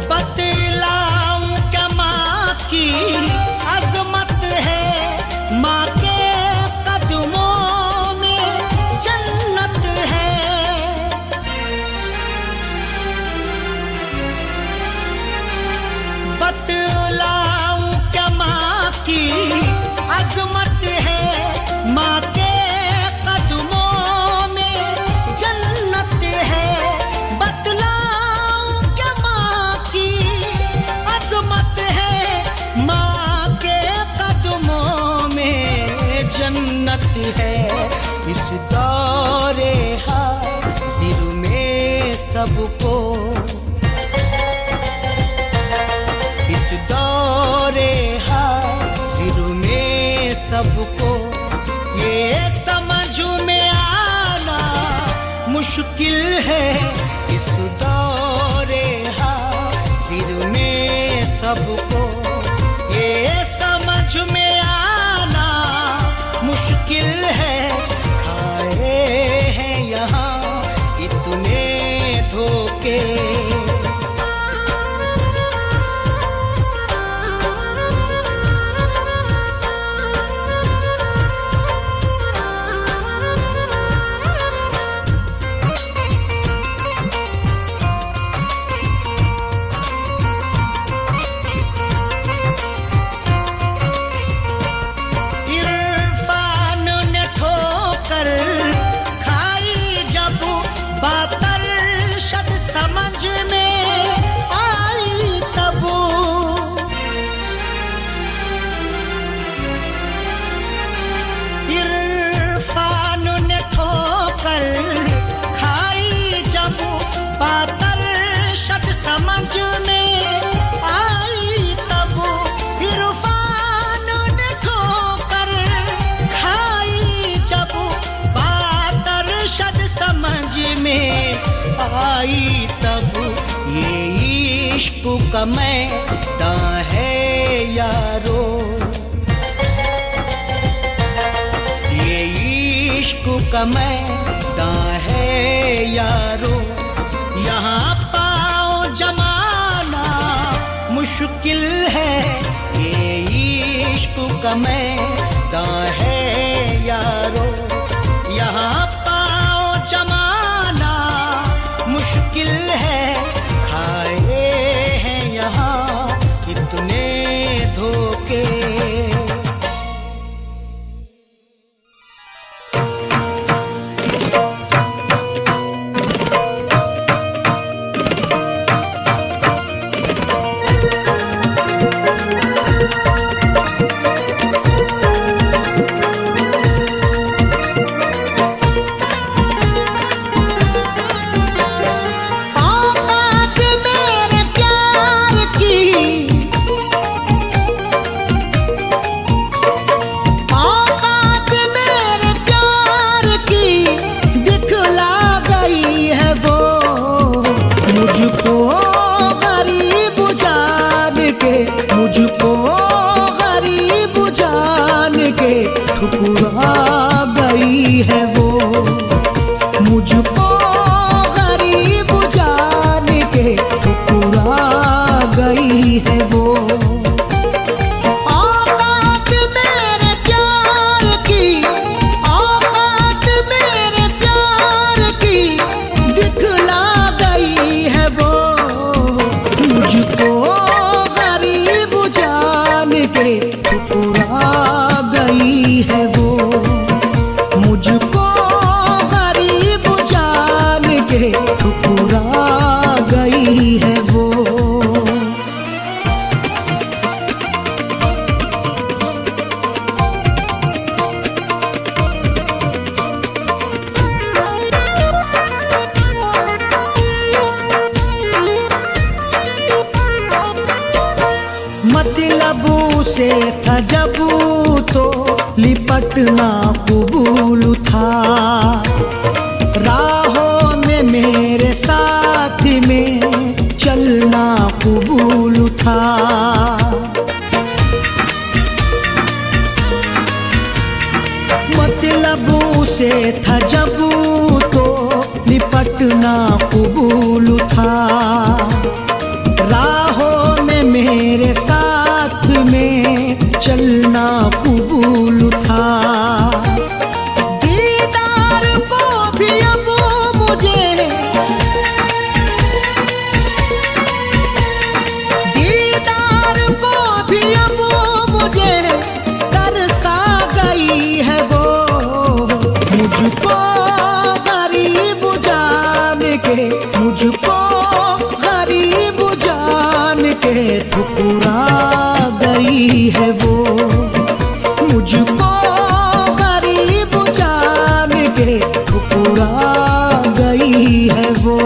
बतलाऊं क्या माँ की अजमत है, माँ के कदमों में जन्नत है। बतलाऊं क्या माँ की अजमत है, माँ के कदमों में जन्नत है। बतलाऊं क्या माँ की अजमत है, माँ के कदमों में जन्नत है। इस दौरे हाजिर में सबको, इस दौरे हाजिर में सबको, ये समझ में आना मुश्किल है। इस दौरे हाजिर में सबको, ये समझ में आना मुश्किल है। खाए हैं यहाँ इतने इतने धोखे। इरफान ने ठोकर खाई जब बात अरशद समझ में आई तब। इरफान ने ठोकर खाई जब बात अरशद समझ में आई तब। इरफान ने ठोकर खाई जब बात अरशद समझ में आई तब। ये इश्क का मैदान है यारो, ये इश्क का मैदान है यारो। यहाँ पाओ जमाना मुश्किल है, ये इश्क का मैदान है यारो। यहाँ पाओ जमाना मुश्किल है, खाए हैं यहाँ इतने धोखे। औकात मेरे प्यार की, औकात मेरे प्यार की दिखला गई है वो। मुझको गरीब जान के, मुझको गरीब जान के ठुकरा गई है वो। मुझको गरीब जान के ठुकरा गई है वो। औकात मेरे प्यार की, औकात मेरे प्यार की दिखला गई है वो। मुझको गरीब जान के ठुकरा गई है वो। मुझको गरीब जान के ठुकरा गई है वो। मतलबू से था जब तो लिपटना कबूल था। राहों में मेरे साथ में चलना कबूल था। मतलबू से था जब तो लिपटना कबूल था। राहों में मेरे साथ में चलना कबूल था। दीदार को भी अब मुझे, दीदार को भी अब मुझे तरसा गई है वो। मुझको गरीब जान के, मुझको गरीब जान के ठुकरा गई है वो। मुझको गरीब जान के ठुकरा गई है वो।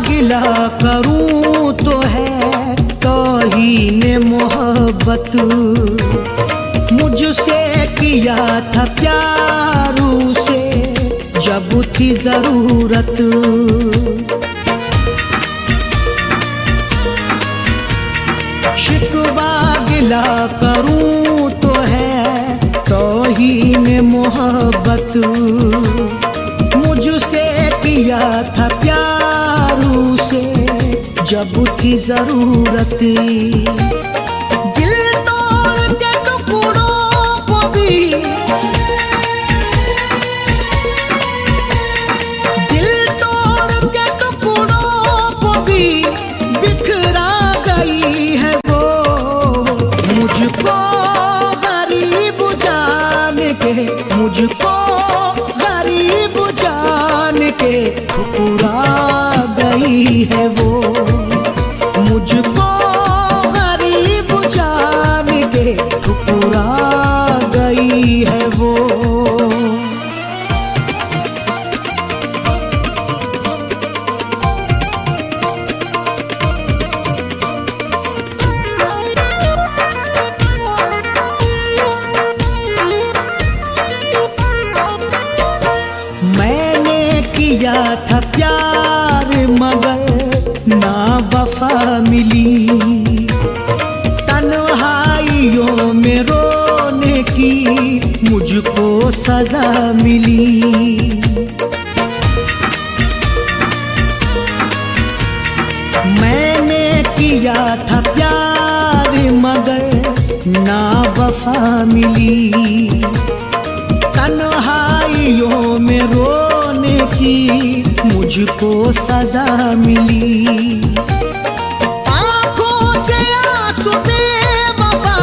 गिला करूं तो है तौहीन मोहब्बत, मुझ मुझसे किया था प्यार उसे जब थी जरूरत, शिकवा गिला करूं तो है तौहीन मोहब्बत। मुझसे किया था प्यार उसे जब थी जरूरत, दिल तोड़ के टुकड़ों को भी, दिल तोड़ के टुकड़ों को भी बिखरा गई है वो। मुझको गरीब जान के, मुझको गरीब जान के ठुकरा गई है वो। मुझको गरीब जान के ठुकरा गई है वो। मैंने किया था प्यार मगर ना वफा मिली, तन्हाइयों में रोने की मुझको सजा मिली। मैंने किया था प्यार मगर ना वफा मिली, तन्हाइयों में रोने की मुझको सजा मिली। आंखों से आंसू बेवफा,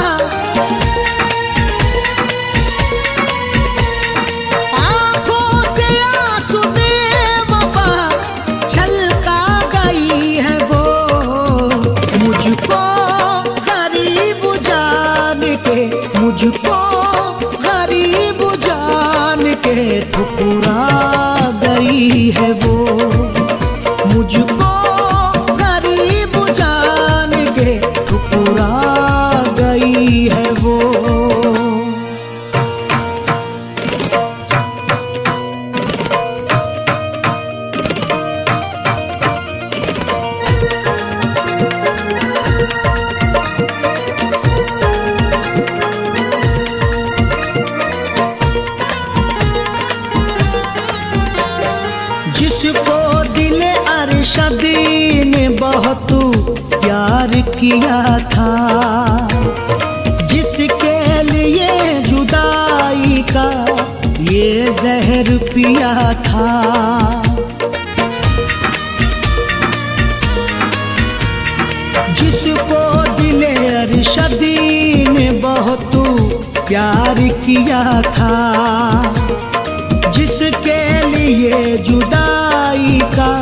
आंखों से आंसू बेवफा छलका गई है वो। मुझको गरीब जान के, मुझको गरीब जान के ठुकरा गई है वो। मुझको गरीब जान के ठुकरा गई है वो। जिसको दिल अरशद ने बहुत प्यार किया था, जिसके लिए जुदाई का ये जहर पिया था, जिसको दिल अरशद ने बहुत प्यार किया था, जिसके लिए जुदाई का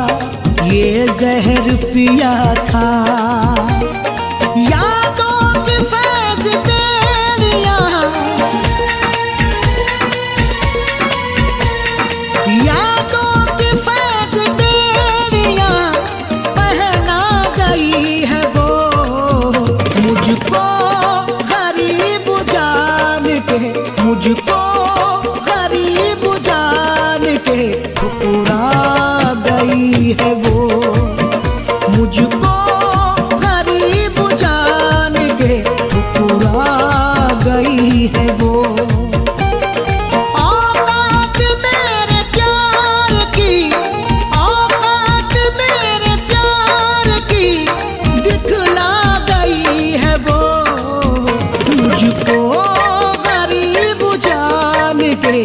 ये जहर पिया था। यादों की फैज़ बेरियां, यादों की फैज़ बेरियां पहना गई है वो। मुझको गरीब जान के, मुझको गरीब जान के ठुकरा गई है वो। मुझको गरीब जान के ठुकरा गई है वो। औकात मेरे प्यार की, औकात मेरे प्यार की दिखला गई है वो। मुझको गरीब जान के